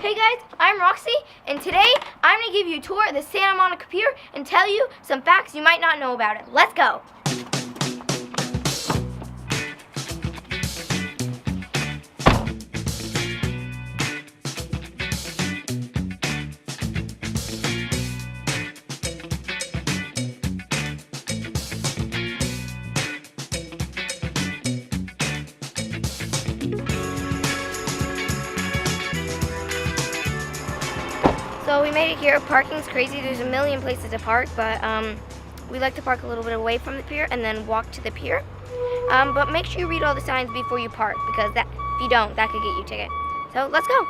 Hey guys, I'm Roxy, and today I'm going to give you a tour of the Santa Monica Pier and tell you some facts you might not know about it. Let's go! So we made it here. Parking's crazy. There's a million places to park, but we like to park a little bit away from the pier and then walk to the pier. But make sure you read all the signs before you park, because if you don't, that could get you a ticket. So let's go.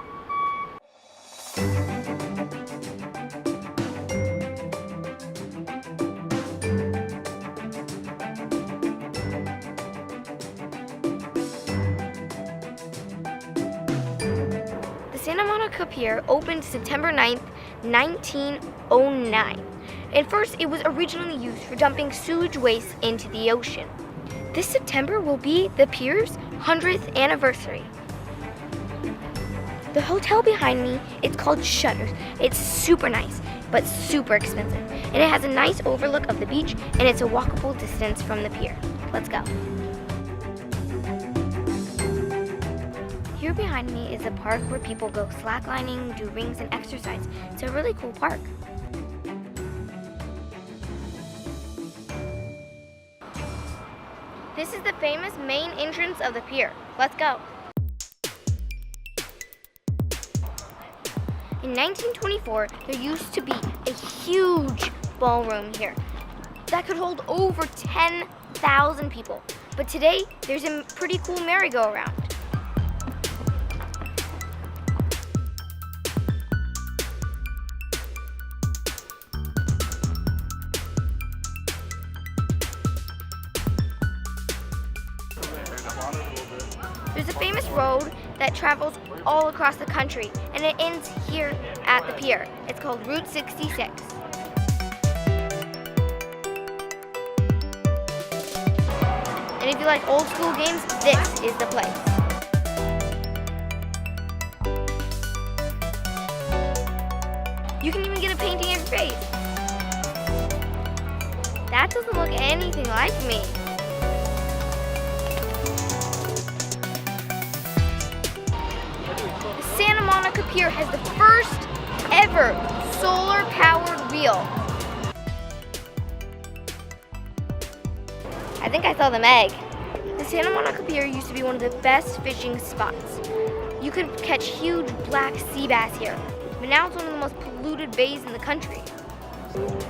Santa Monica Pier opened September 9th, 1909. At first, it was originally used for dumping sewage waste into the ocean. This September will be the pier's 100th anniversary. The hotel behind me, it's called Shutters. It's super nice, but super expensive. And it has a nice overlook of the beach, and it's a walkable distance from the pier. Let's go. Here behind me is a park where people go slacklining, do rings, and exercise. It's a really cool park. This is the famous main entrance of the pier. Let's go. In 1924, there used to be a huge ballroom here that could hold over 10,000 people. But today, there's a pretty cool merry-go-round. There's a famous road that travels all across the country, and it ends here at the pier. It's called Route 66. And if you like old school games, this is the place. You can even get a painting of your face. That doesn't look anything like me. Santa Monica Pier has the first ever solar-powered reel. I think I saw the Meg. The Santa Monica Pier used to be one of the best fishing spots. You could catch huge black sea bass here, but now it's one of the most polluted bays in the country.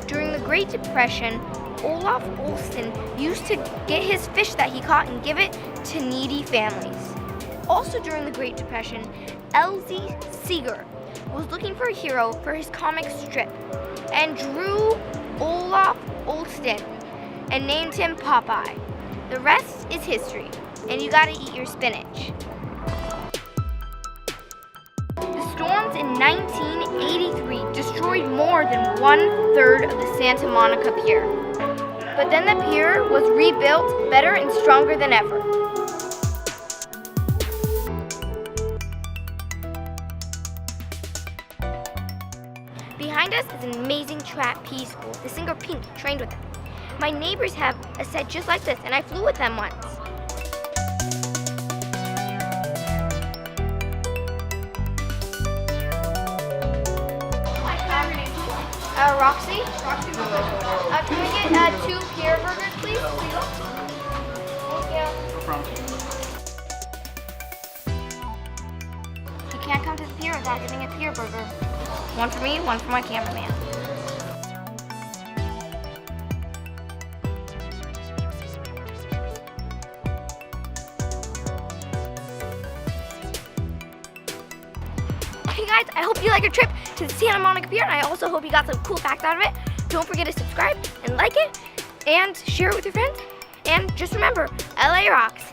During the Great Depression, Olaf Olsson used to get his fish that he caught and give it to needy families. Also during the Great Depression, L.Z. Seeger was looking for a hero for his comic strip and drew Olaf Olsson and named him Popeye. The rest is history, and you gotta eat your spinach. The storms in 1983 destroyed more than 1/3 of the Santa Monica Pier. But then the pier was rebuilt better and stronger than ever. Behind us is an amazing trapeze school. The singer Pink trained with them. My neighbors have a set just like this, and I flew with them once. Roxy? Can we get 2 pier burgers, please? Thank you. No problem. You can't come to the pier without getting a pier burger. One for me, one for my cameraman. Hey guys, I hope you like your trip to the Santa Monica Pier, and I also hope you got some cool facts out of it. Don't forget to subscribe and like it, and share it with your friends. And just remember, LA rocks.